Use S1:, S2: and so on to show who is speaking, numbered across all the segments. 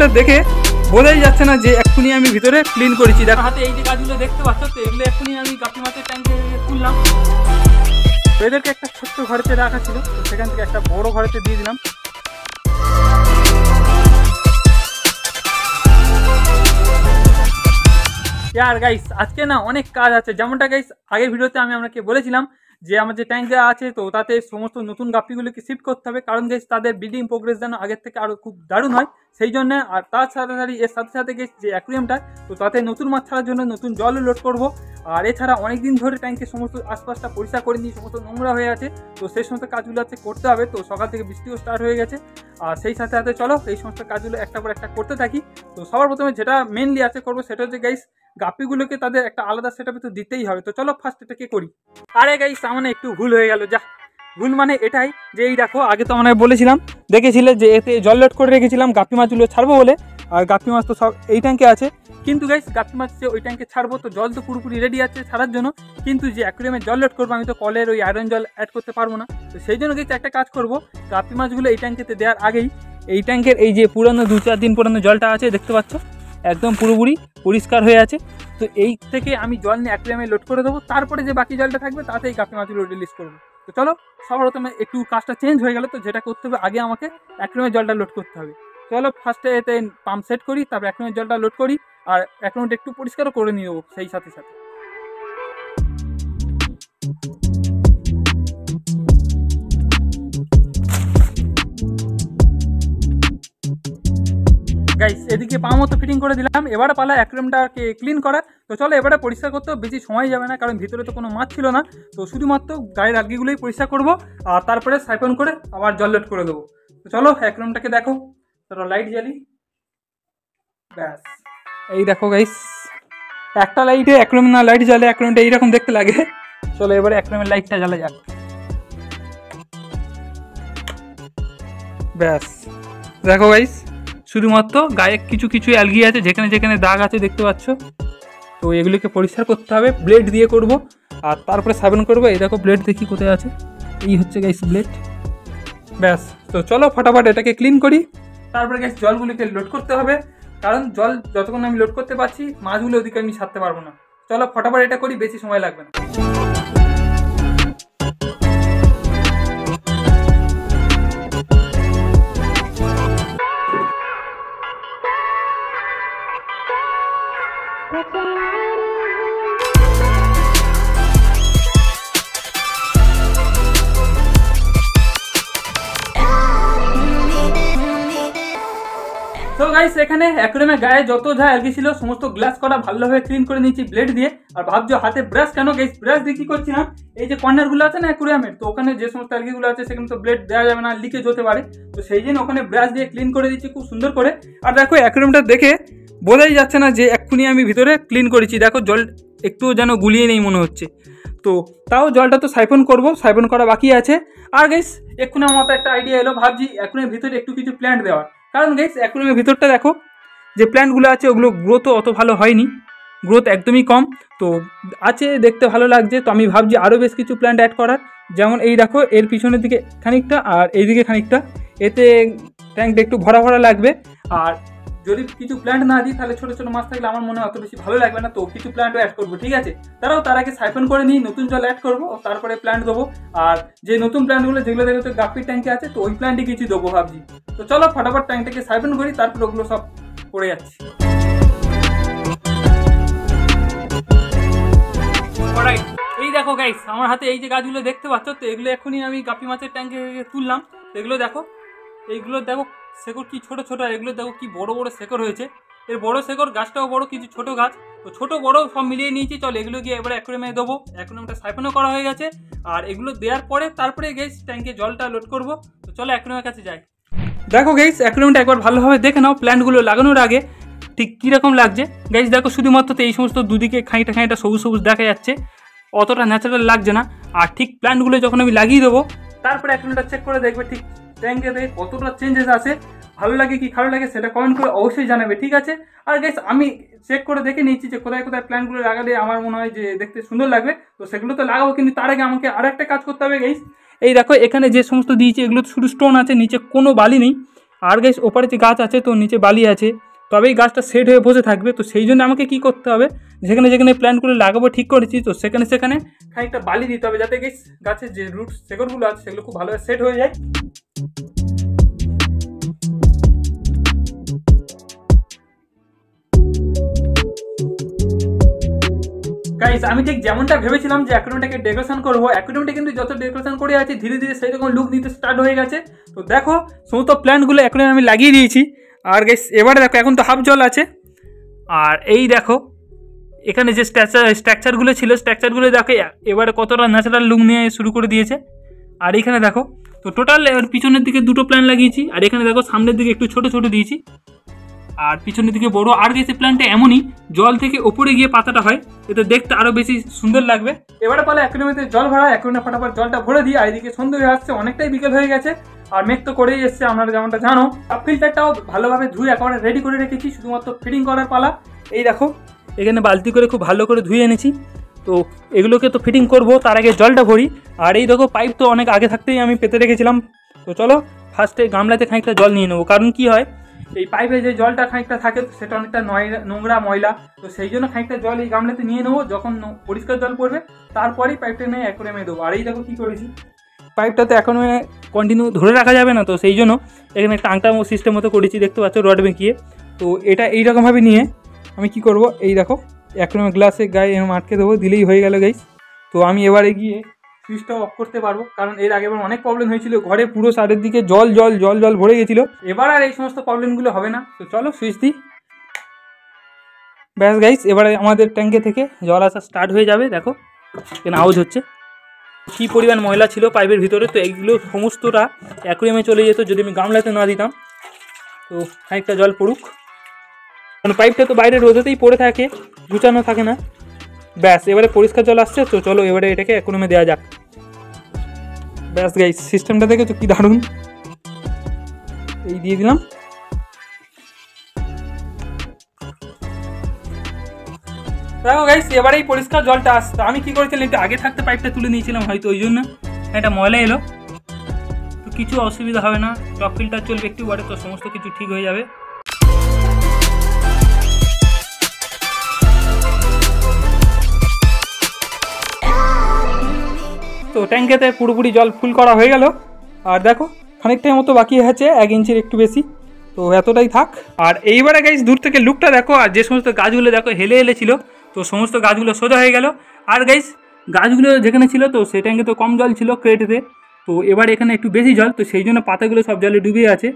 S1: অ্যাকুয়ারিয়ামটা দেখে বোঝাই যাচ্ছে না যে এক্ষুনি আমি ভিতরে ক্লিন করেছি। দেখো হাতে এই যে গাছগুলো দেখতে পাচ্ছ, তো এগুলো এক্ষুনি আমি গাপ্পি মাছের ট্যাঙ্কে তুললাম। তো এদেরকে একটা ছোট্ট ঘরেতে রাখা ছিল, তো সেখান থেকে একটা বড় ঘরেতে দিয়ে দিলাম। यार गाइस আজকে না অনেক কাজ আছে, যেমনটা গাইস আগের ভিডিওতে আমি আপনাকে বলেছিলাম যে আমার যে ট্যাঙ্ক আছে তো তাতে সমস্ত নতুন গাপ্পিগুলোকে শিফট করতে হবে, কারণ গাইস তাদের ব্রিডিং প্রোগ্রেস যেন আগের থেকে আরও খুব দারুণ হয় সেই জন্য। আর তার সাথে সাথে এর সাথে সাথে গাইস যে অ্যাকুয়ারিয়ামটা তো তাতে নতুন মাছ ছাড়ার জন্য নতুন জলও লোড করব। আর এছাড়া অনেকদিন ধরে ট্যাঙ্কের সমস্ত আশপাশটা পরিষ্কার করে নিয়ে সমস্ত নোংরা হয়ে আছে, তো সেই সমস্ত কাজগুলো আছে করতে হবে। তো সকাল থেকে বৃষ্টিও স্টার্ট হয়ে গেছে, আর সেই সাথে সাথে চলো এই সমস্ত কাজগুলো একটা পর একটা করতে থাকি। তো সবার প্রথমে যেটা মেনলি আছে করবো সেটা হচ্ছে গাইস গাপ্পিগুলোকে তাদের একটা আলাদা সেটআপে তো দিতেই হবে। তো চলো ফার্স্ট এটাকে করি। আরে গাইস সামনে একটু ভুল হয়ে গেল, যা ভুল মানে এটাই যে এই দেখো আগে তো আমরা বলেছিলাম দেখেছিলে যে এতে জল লোড করে রেখেছিলাম গাপ্পি মাছগুলো ছাড়বো বলে, আর গাপ্পি মাছ তো সব এই ট্যাঙ্কে আছে। কিন্তু গাইস গাপ্পি মাছ যে ওই ট্যাঙ্কে ছাড়বো তো জল তো পুরোপুরি রেডি আছে ছাড়ার জন্য, কিন্তু যে অ্যাকুয়ারিয়ামে জল লোড করবো আমি তো কলের ওই আয়রন জল অ্যাড করতে পারবো না। তো সেই জন্য গাইস একটা কাজ করবো, গাপ্পি মাছগুলো এই ট্যাঙ্কেতে দেওয়ার আগেই এই ট্যাঙ্কের এই যে পুরানো 2-4 দিন পুরানো জলটা আছে দেখতে পাচ্ছ একদম পুরোপুরি পরিষ্কার হয়ে আছে, তো এই থেকে আমি জল নিয়ে অ্যাকুয়ারিয়ামে লোড করে দেবো। তারপরে যে বাকি জলটা থাকবে তাতেই গাপ্পি মাছগুলো রিলিজ করবো। তো চলো সবার প্রথমে একটু কাজটা চেঞ্জ হয়ে গেল, তো যেটা করতে হবে আগে আমাকে অ্যাকুয়ারিয়ামে জলটা লোড করতে হবে। চলো ফার্স্টে এতে পাম্প সেট করি, তারপর অ্যাকুয়ারিয়ামে জলটা লোড করি আর অ্যাকুয়ারিয়ামটা একটু পরিষ্কারও করে নিয়ে নেবো সেই সাথে সাথে। গাইস এদিকে পা মতো ফিটিং করে দিলাম, এবারে পালা অ্যাকুয়ারিয়ামটাকে ক্লিন করা। তো চলো এবারে পরিষ্কার করতে বেশি সময় যাবে না, কারণ ভিতরে তো কোনো মাছ ছিল না, তো শুধুমাত্র গায়ের আলগিগুলোই পরিষ্কার করবো আর তারপরে সাইফন করে আবার জল লোড করে দেবো। তো চলো অ্যাকুয়ারিয়ামটাকে দেখো, চলো লাইট জ্বালি, ব্যাস এই দেখো গাইস একটা লাইটে অ্যাকুয়ারিয়াম না লাইট জ্বালে অ্যাকুয়ারিয়ামটা এইরকম দেখতে লাগে। চলো এবারে অ্যাকুয়ারিয়ামের লাইটটা জ্বালা যাক, ব্যাস দেখো গাইস শুধুমাত্র গায়ে কিছু কিছু অ্যালগি আছে, যেখানে যেখানে দাগ আছে দেখতে পাচ্ছ, তো এগুলোকে পরিষ্কার করতে হবে ব্লেড দিয়ে করব আর তারপরে সাবান করবো। এই দেখো ব্লেড দেখি কোথায় আছে, এই হচ্ছে গাইস ব্লেড, ব্যাস। তো চলো ফটাফট এটাকে ক্লিন করি, তারপরে গাইস জলগুলিকে লোড করতে হবে, কারণ জল যতক্ষণ আমি লোড করতে পারছি মাছগুলো ওদিকে আমি ছাড়তে পারবো না। চলো ফটাফট এটা করি, বেশি সময় লাগবে না। তো গাইস এখানে অ্যাকুয়ারিয়ামের গায়ে যত যা অ্যালগি ছিল সমস্ত গ্লাস করা ভালোভাবে ক্লিন করে নিয়েছি ব্লেড দিয়ে। আর ভাবছো হাতে ব্রাশ কেন, গাইস ব্রাশ দিয়ে কি করছি না, এই যে কর্নারগুলো আছে না অ্যাকুয়ারিয়ামের, তো ওখানে যে সমস্ত অ্যালগিগুলো আছে সেখানে তো ব্লেড দেওয়া যাবে না, লিকেজ হতে পারে, তো সেই জন্য ওখানে ব্রাশ দিয়ে ক্লিন করে দিচ্ছি খুব সুন্দর করে। আর দেখো অ্যাকুয়ারিয়ামটা দেখে বোঝাই যাচ্ছে না যে এক্ষুনি আমি ভিতরে ক্লিন করেছি, দেখো জল একটু যেন গুলিয়ে নেই মনে হচ্ছে। তো তাও জলটা তো সাইফন করবো, সাইফন করা বাকি আছে। আর গাইস এক্ষুনি আমার মাথায় একটা আইডিয়া এলো, ভাবছি অ্যাকুয়ারিয়ামের ভিতরে একটু কিছু প্ল্যান্ট দেওয়ার, কারণ গাইস অ্যাকুয়ারিয়ামের ভিতরটা দেখো যে প্ল্যান্টগুলো আছে ওগুলো গ্রোথও অত ভালো হয়নি, গ্রোথ একদমই কম, তো আছে দেখতে ভালো লাগছে। তো আমি ভাবছি আরও বেশ কিছু প্ল্যান্ট অ্যাড করার, যেমন এই দেখো এর পিছনের দিকে খানিকটা আর এইদিকে খানিকটা, এতে ট্যাঙ্কটা একটু ভরা ভরা লাগবে। আর যদি কিছু প্ল্যান্ট না দিই তাহলে ছোটো ছোটো মাছ থাকলে আমার মনে হয় অত বেশি ভালো লাগবে না, তো কিছু প্ল্যান্টও অ্যাড করবো, ঠিক আছে। তার আগে সাইফন করে নিই, নতুন জল অ্যাড করবো, তারপরে প্ল্যান্ট দেবো। আর যে নতুন প্ল্যান্টগুলো যেগুলো দেখো তো গাপ্পির ট্যাঙ্কে আছে তো ওই প্ল্যান্টই কিছু দেবো ভাবছি। তো চলো ফটাফট ট্যাঙ্কটাকে সাইফন করি, তারপর ওগুলো সব করে যাচ্ছি। এই দেখো গাইস আমার হাতে এই যে গাছগুলো দেখতে পাচ্ছ, তো এগুলো এখনই আমি গাপ্পি মাছের ট্যাঙ্কে তুললাম। তো এগুলো দেখো, এইগুলো দেখো শেকড় কি ছোট ছোট, আর এগুলো দেখো কি বড় বড় শেকড় হয়েছে, এর বড় শেকড়, গাছটাও বড়, কিছু ছোট গাছ, তো ছোট বড় সব মিলিয়ে নিয়েছি। চল এগুলো গিয়ে এবারে অ্যাকুয়ারিয়ামে দেবো, অ্যাকুয়ারিয়ামটা সাইফনও করা হয়ে গেছে। আর এগুলো দেওয়ার পরে তারপরে গাইস ট্যাঙ্কে জলটা লোড করবো। তো চলো অ্যাকুয়ারিয়ামের কাছে যাই। দেখো গাইস অ্যাকুয়ারিয়ামটা একবার ভালোভাবে দেখে নাও, প্ল্যান্টগুলো লাগানোর আগে ঠিক কীরকম লাগছে। গাইস দেখো শুধুমাত্র তো এই সমস্ত দুদিকে খানিকটা খানিকটা সবুজ সবুজ দেখা যাচ্ছে, অতটা ন্যাচারাল লাগছে না। আর ঠিক প্ল্যান্টগুলো যখন আমি লাগিয়ে দেবো তারপরে অ্যাকুয়ারিয়ামটা চেক করে দেখবে ঠিক ট্যাঙ্কে দেখে কতটা চেঞ্জেস আসে, ভালো লাগে কি খারাপ লাগে সেটা কমেন্ট করে অবশ্যই জানাবে, ঠিক আছে। আর গাইস আমি চেক করে দেখে নিচ্ছি যে কোথায় কোথায় প্ল্যান্টগুলো লাগালে আমার মনে হয় যে দেখতে সুন্দর লাগবে, তো সেগুলো তো লাগাবো, কিন্তু তার আগে আমাকে আর একটা কাজ করতে হবে গাইস। এই দেখো এখানে যে সমস্ত দিয়েছি এগুলো শুধু স্টোন আছে, নিচে কোনো বালি নেই, আর গাইস ওপারে যে গাছ আছে তো নিচে বালি আছে, তবেই গাছটা সেট হয়ে বসে থাকবে। তো সেই জন্য আমাকে কী করতে হবে, যেখানে যেখানে প্ল্যান্টগুলো লাগাবো ঠিক করেছি, তো সেখানে সেখানে খানিকটা বালি দিতে হবে, যাতে গাইস গাছের যে রুট শেকড়গুলো আছে সেগুলো খুব ভালোভাবে সেট হয়ে যায়। গাইস আমি ঠিক যেমনটা ভেবেছিলাম যে অ্যাকুয়ারিয়ামটাকে ডেকোরেশন করবো, অ্যাকুয়ারিয়ামটা কিন্তু যত ডেকোরেশন করে আছে ধীরে ধীরে সেই রকম লুক নিতে স্টার্ট হয়ে গেছে। তো দেখো সমস্ত প্ল্যান্টগুলো অ্যাকুয়ারিয়ামে আমি লাগিয়ে দিয়েছি। আর গাইস এবারে দেখো এখন তো হাফ জল আছে, আর এই দেখো এখানে যে স্ট্রাকচারগুলো ছিল স্ট্রাকচারগুলো দেখো এবারে কতটা ন্যাচারাল লুক নিয়ে শুরু করে দিয়েছে। আর এখানে দেখো তো টোটাল পিছনের দিকে দুটো প্ল্যান্ট লাগিয়েছি, আর এখানে দেখো সামনের দিকে একটু ছোটো ছোটো দিয়েছি, আর পিছনের দিকে বড়। আর গেছে প্ল্যান্টটা এমনই জল থেকে ওপরে গিয়ে পাতাটা হয়, এতে দেখতে আরও বেশি সুন্দর লাগবে। এবারে পালে অ্যাকুয়ারিয়ামে জল ভরা, অ্যাকুয়ারিয়ামে ফটাফট জলটা ভরে দিই। আর এদিকে সন্ধ্যে হয়ে আসছে, অনেকটাই বিকেল হয়ে গেছে, আর মেঘ তো করেই এসছে আপনারা যেমনটা জানো। কাপ ফিল্টারটাও ভালোভাবে ধুয়ে একেবারে রেডি করে রেখেছি, শুধুমাত্র ফিটিং করার পালা। এই দেখো এখানে বালতি করে খুব ভালো করে ধুয়ে এনেছি। তো এগুলোকে তো ফিটিং করব, তার আগে জলটা ভরি। আর এই দেখো পাইপ তো অনেক আগে থাকতেই আমি পেতে রেখেছিলাম। তো চলো ফার্স্টে গামলাতে খানিকটা জল নিয়ে নেবো, কারণ কি হয় এই পাইপে যে জলটা খানিকটা থাকে সেটা অনেকটা নোংরা ময়লা, তো সেই জন্য খানিকটা জল এই গামলাতে নিয়ে নেবো। যখন পরিষ্কার জল পড়বে তারপরেই পাইপটা নিয়ে অ্যাকুয়ারিয়ামে দেবো। আর এই দেখো কী করেছি, পাইপটাতে অ্যাকুয়ারিয়ামে কন্টিনিউ ধরে রাখা যাবে না, তো সেই জন্য এখানে একটা আংটা সিস্টেম মতো করেছি, দেখতে পাচ্ছ রড বেঁকিয়ে। তো এটা এইরকমভাবে নিয়ে আমি কি করব, এই দেখো অ্যাকুয়ারিয়ামের গ্লাসে গায়ে এরকম আটকে দেবো, দিলেই হয়ে গেল গাইস। তো আমি এবারে গিয়ে সুইচটাও অফ করতে পারবো, কারণ এর আগে অনেক প্রবলেম হয়েছিল, ঘরে পুরো সাইডের দিকে জল জল জল জল ভরে গেছিলো। এবার আর এই সমস্ত প্রবলেমগুলো হবে না। তো চলো সুইচ দিই, ব্যাস গাইস এবারে আমাদের ট্যাঙ্কে থেকে জল আসা স্টার্ট হয়ে যাবে। দেখো এখানে আওয়াজ হচ্ছে, কী পরিমাণ ময়লা ছিল পাইপের ভিতরে, তো এইগুলো সমস্তটা অ্যাকুয়ারিয়ামে চলে যেত যদি আমি গামলাতে না দিতাম। তো খানিকটা জল পড়ুক, কারণ পাইপটা তো বাইরে রোদেতেই পড়ে থাকে, গুছানো থাকে না। ব্যাস এবারে পরিষ্কার জল আসছে, তো চলো এবারে এটাকে অ্যাকুয়ারিয়ামে দেওয়া যাক। ব্যাস গাইস সিস্টেমটা দেখেছো কি দারুণ, এই দিয়ে দিলাম। দেখো গাইস এবারেই পরিষ্কার জলটা আসছে। আমি কি করেছিলাম, একটু আগে থাকতে পাইপটা তুলে নিয়েছিলাম, হয়তো ওই জন্য একটা ময়লা এলো। তো কিছু অসুবিধা হবে না, টপ ফিল্টার চলবে একটু বারে, তো সমস্ত কিছু ঠিক হয়ে যাবে। তো ট্যাঙ্কেতে পুরোপুরি জল ফুল করা হয়ে গেল, আর দেখো খানিকটার মতো বাকি আছে, 1 ইঞ্চির একটু বেশি, তো এতটাই থাক। আর এইবারে গাইস দূর থেকে লুকটা দেখো, আর যে সমস্ত গাছগুলো দেখো হেলে হেলে ছিল, তো সমস্ত গাছগুলো সোজা হয়ে গেল। আর গাইস গাছগুলো যেখানে ছিল তো সেই ট্যাঙ্কে তো কম জল ছিল ক্রেটেতে, তো এবার এখানে একটু বেশি জল, তো সেই জন্য পাতাগুলো সব জলে ডুবে আছে।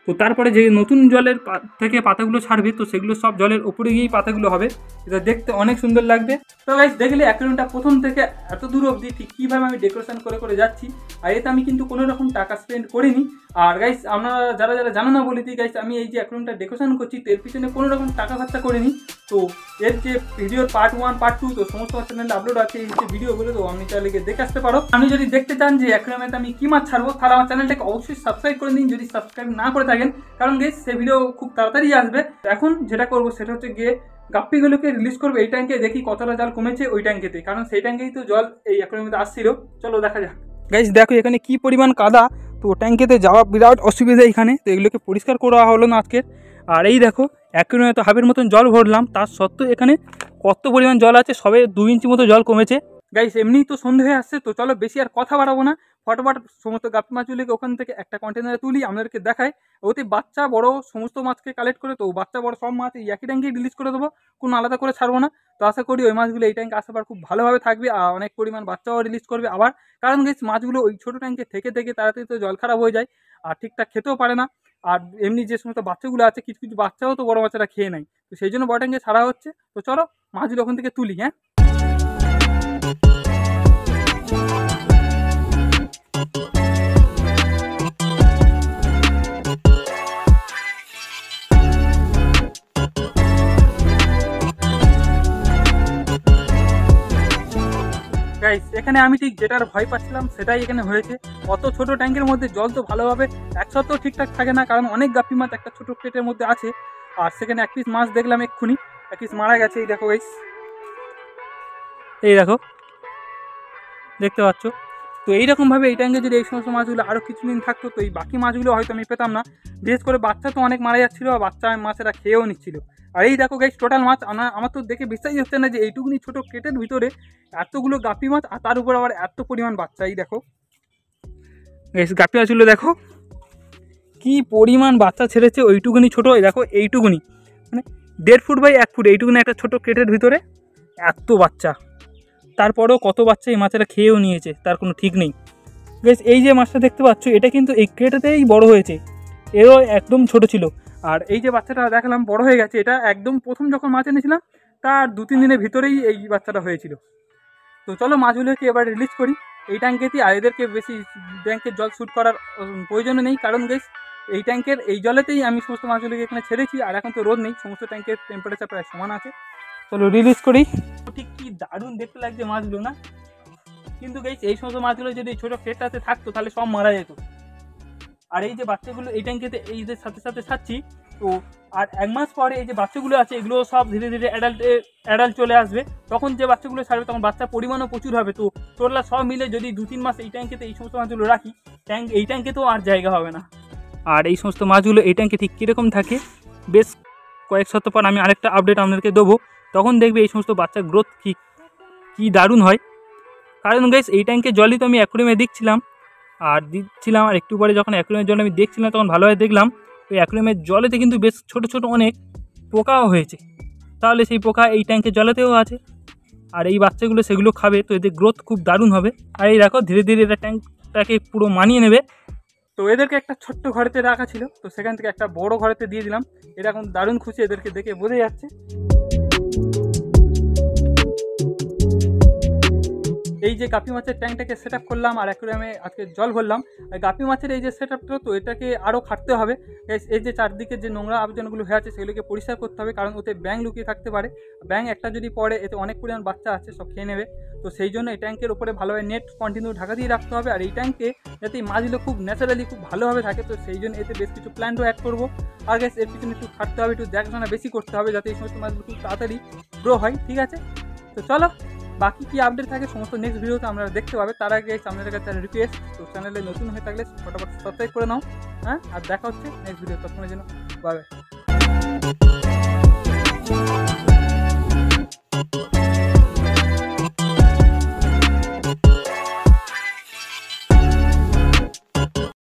S1: তো তারপরে যে নতুন জলের থেকে পাতাগুলো ছাড়বে, তো সেগুলো সব জলের ওপরে গিয়েই পাতাগুলো হবে, এটা দেখতে অনেক সুন্দর লাগবে। তো গাইস দেখলে অ্যাকুয়ারিয়ামটা প্রথম থেকে এত দূর অবধি ঠিক কীভাবে আমি ডেকোরেশন করে করে যাচ্ছি, আর এতে আমি কিন্তু কোনো রকম টাকা স্পেন্ড করিনি। আর গাইস আপনারা যারা যারা জানো না বলে দিই গাইস, আমি এই যে অ্যাকুয়ারিয়ামটা ডেকোরেশন করছি তো এর পিছনে কোনো রকম টাকা খরচা করিনি। তো এর যে ভিডিওর পার্ট 1 পার্ট 2 তো সমস্ত চ্যানেলে আপলোড আছে এই যে ভিডিওগুলো, তো আপনি চাইলে দেখে আসতে পারো। আপনি যদি দেখতে চান যে অ্যাকুয়ারিয়ামে আমি কী মাছ ছাড়বো, তাহলে আমার চ্যানেলটাকে অবশ্যই সাবস্ক্রাইব করে দিন যদি সাবস্ক্রাইব না করে থাকেন, কারণ গাইস সে ভিডিও খুব তাড়াতাড়ি আসবে। এখন যেটা করবো সেটা হচ্ছে গিয়ে গাপ্পিগুলোকে রিলিজ করবো এই ট্যাঙ্কে, দেখি কতটা জল কমেছে ওই ট্যাঙ্কেতে, কারণ সেই ট্যাঙ্কেই তো জল এই অ্যাকুয়ারিয়ামে আসছিল। চলো দেখা যাক। গাইস দেখো এখানে কি পরিমাণ কাদা, তো ট্যাঙ্কেতে যাওয়া বিরাট অসুবিধা এখানে, তো এগুলোকে পরিষ্কার করা হলো না আজকের। আর এই দেখো অ্যাকুয়ারিয়ামে তো হাফের মতন জল ভরলাম, তার সত্ত্বেও এখানে কত পরিমাণ জল আছে, সবে 2 ইঞ্চি মতো জল কমেছে। গাইস এমনিই তো সন্ধে হয়ে আসছে, তো চলো বেশি আর কথা বাড়াবো না, ফটাফট সমস্ত গাপ্পি মাছগুলিকে ওখান থেকে একটা কন্টেনারে তুলি, আপনাদেরকে দেখাই। ওতে বাচ্চা বড় সমস্ত মাছকে কালেক্ট করে, তো বাচ্চা বড় সব মাছ এই একই ট্যাঙ্কেই রিলিজ করে দেবো, কোনো আলাদা করে ছাড়বো না। তো আশা করি ওই মাছগুলো এই ট্যাঙ্কে আসার পর খুব ভালোভাবে থাকবে, আর অনেক পরিমাণ বাচ্চাও রিলিজ করবে আবার, কারণ গাইস মাছগুলো ওই ছোটো ট্যাঙ্কে থেকে থেকে তাড়াতাড়ি তো জল খারাপ হয়ে যায়, আর ঠিকঠাক খেতেও পারে না। আর এমনি যে সমস্ত বাচ্চাগুলো আছে কিছু কিছু বাচ্চাও তো বড় বাচ্চারা খেয়ে নেয়, তো সেই জন্য বড় ট্যাঙ্কে ছাড়া হচ্ছে। তো চলো মাছগুলো ওখান থেকে তুলি। হ্যাঁ গাইস এখানে আমি ঠিক যেটার ভয় পাচ্ছিলাম সেটাই এখানে হয়েছে। অত ছোট ট্যাঙ্কের মধ্যে জল তো ভালোভাবে একসাথেও ঠিকঠাক থাকে না, কারণ অনেক গাপ্পি মাছ একটা ছোট প্লেটের মধ্যে আছে। আর সেখানে এক পিস মাছ দেখলাম এক্ষুনি, এক পিস মারা গেছে। এই দেখো গাইস, এই দেখো দেখতে পাচ্ছ। তো তো এইরকমভাবে এই ট্যাঙ্কে যদি এই সমস্ত মাছগুলো আরও কিছুদিন থাকতো তো এই বাকি মাছগুলো হয়তো আমি পেতাম না। বিশেষ করে বাচ্চা তো অনেক মারা যাচ্ছিলো, বাচ্চা মাছেরা খেয়েও নিচ্ছিল। আর এই দেখো গাইস টোটাল মাছ আমার তো দেখে বিশ্বাসই হচ্ছে না যে এইটুকুনি ছোটো কেটের ভিতরে এতগুলো গাপি মাছ, আর তার উপর আবার এত পরিমাণ বাচ্চা। এই দেখো গাইস গাপি মাছগুলো দেখো কি পরিমাণ বাচ্চা ছেড়েছে, ওইটুকুনি ছোটো। এই দেখো এইটুকুনি মানে 1.5 ফুট বাই 1 ফুট এইটুকুনি একটা ছোটো কেটের ভিতরে এত বাচ্চা। তারপরেও কত বাচ্চা এই মাছেরা খেয়েও নিয়েছে তার কোনো ঠিক নেই। বেশ এই যে মাছটা দেখতে পাচ্ছ এটা কিন্তু এই কেটেতেই বড় হয়েছে, এরও একদম ছোট ছিল। আর এই যে বাচ্চাটা দেখালাম বড় হয়ে গেছে, এটা একদম প্রথম যখন মাছ এনেছিলাম তার 2-3 দিনের ভিতরেই এই বাচ্চাটা হয়েছিল। তো চলো মাছগুলোকে এবার রিলিজ করি এই ট্যাঙ্কেতেই। আর এদেরকে বেশি ট্যাঙ্কের জল শ্যুট করার প্রয়োজনও নেই, কারণ বেশ এই ট্যাঙ্কের এই জলেতেই আমি সমস্ত মাছগুলোকে এখানে ছেড়েছি। আর এখন তো রোদ নেই, সমস্ত ট্যাঙ্কের টেম্পারেচার প্রায় সমান আছে। চলো রিলিজ করি। ঠিক কি দারুণ দেখতে লাগছে মাছগুলো না? কিন্তু গাইস এই সমস্ত মাছগুলো যদি ছোটো ফ্লেটটাতে থাকতো তাহলে সব মারা যেত। আর এই যে বাচ্চাগুলো এই ট্যাঙ্কেতে এই যে সাথে সাথে ছাড়ছি, তো আর 1 মাস পরে এই যে বাচ্চাগুলো আছে এগুলো সব ধীরে ধীরে অ্যাডাল্ট চলে আসবে। তখন যে বাচ্চাগুলো ছাড়বে তখন বাচ্চার পরিমাণও প্রচুর হবে। তো টোটাল সব মিলে যদি 2-3 মাস এই ট্যাঙ্কেতে এই সমস্ত মাছগুলো রাখি, এই ট্যাঙ্কেতেও আর জায়গা হবে না। আর এই সমস্ত মাছগুলো এই ট্যাঙ্কে ঠিক কীরকম থাকে বেশ কয়েক সপ্তাহ পর আমি আরেকটা আপডেট আপনাদেরকে দেবো, তখন দেখবে এই সমস্ত বাচ্চার গ্রোথ কী দারুণ হয়। কারণ গাইস এই ট্যাঙ্কে জলই তো আমি অ্যাকুয়ারিয়ামে দিচ্ছিলাম আর একটু পরে যখন অ্যাকুয়ারিয়ামের জল আমি দেখছিলাম তখন ভালোভাবে দেখলাম ওই অ্যাকুয়ারিয়ামের জলেতে কিন্তু বেশ ছোট ছোট অনেক পোকাও হয়েছে। তাহলে সেই পোকা এই ট্যাঙ্কের জলেতেও আছে, আর এই বাচ্চাগুলো সেগুলো খাবে, তো এদের গ্রোথ খুব দারুণ হবে। আর এই দেখো ধীরে ধীরে এরা ট্যাঙ্কটাকে পুরো মানিয়ে নেবে। তো এদেরকে একটা ছোট্ট ঘরেতে রাখা ছিল, তো সেখান থেকে একটা বড় ঘরেতে দিয়ে দিলাম। এরা এখন দারুণ খুশি, এদেরকে দেখে বোঝা যাচ্ছে। এই যে গাপি মাছের ট্যাঙ্কটাকে সেট আপ করলাম আর অ্যাকুয়ারিয়ামে আজকে জল ভরলাম। আর গাপি মাছের এই যে সেট আপটা, তো এটাকে আরও খাটতে হবে। এই যে চারদিকে যে নোংরা আবর্জনাগুলো হয়ে আছে সেগুলোকে পরিষ্কার করতে হবে, কারণ ওতে ব্যাঙ লুকিয়ে থাকতে পারে। ব্যাঙ একটা যদি পড়ে এতে অনেক পরিমাণ বাচ্চা আছে, সব খেয়ে নেবে। তো সেই জন্য এই ট্যাঙ্কের উপরে ভালোভাবে নেট কন্টিনিউ ঢাকা দিয়ে রাখতে হবে। আর এই ট্যাঙ্কে যাতে এই মাছগুলো খুব ন্যাচারালি খুব ভালোভাবে থাকে, তো সেই জন্য এতে বেশ কিছু প্ল্যান্টও অ্যাড করবো। আর গ্যাস এর পিছনে একটু খাটতে হবে, একটু দেখাশোনা বেশি করতে হবে যাতে এই সমস্ত মাছগুলো খুব তাড়াতাড়ি গ্রো হয়। ঠিক আছে, তো চলো বাকি কি আপডেট থাকে সমস্ত নেক্সট ভিডিওতে আপনারা দেখতে পাবে। তার আগে আপনাদের কাছে রিকোয়েস্ট, তো চ্যানেলে নতুন হয়ে থাকলে ফটাফট সাবস্ক্রাইব করে নাও। হ্যাঁ, আর দেখা হচ্ছে নেক্সট ভিডিও, ততক্ষণের জন্য বাই বাই।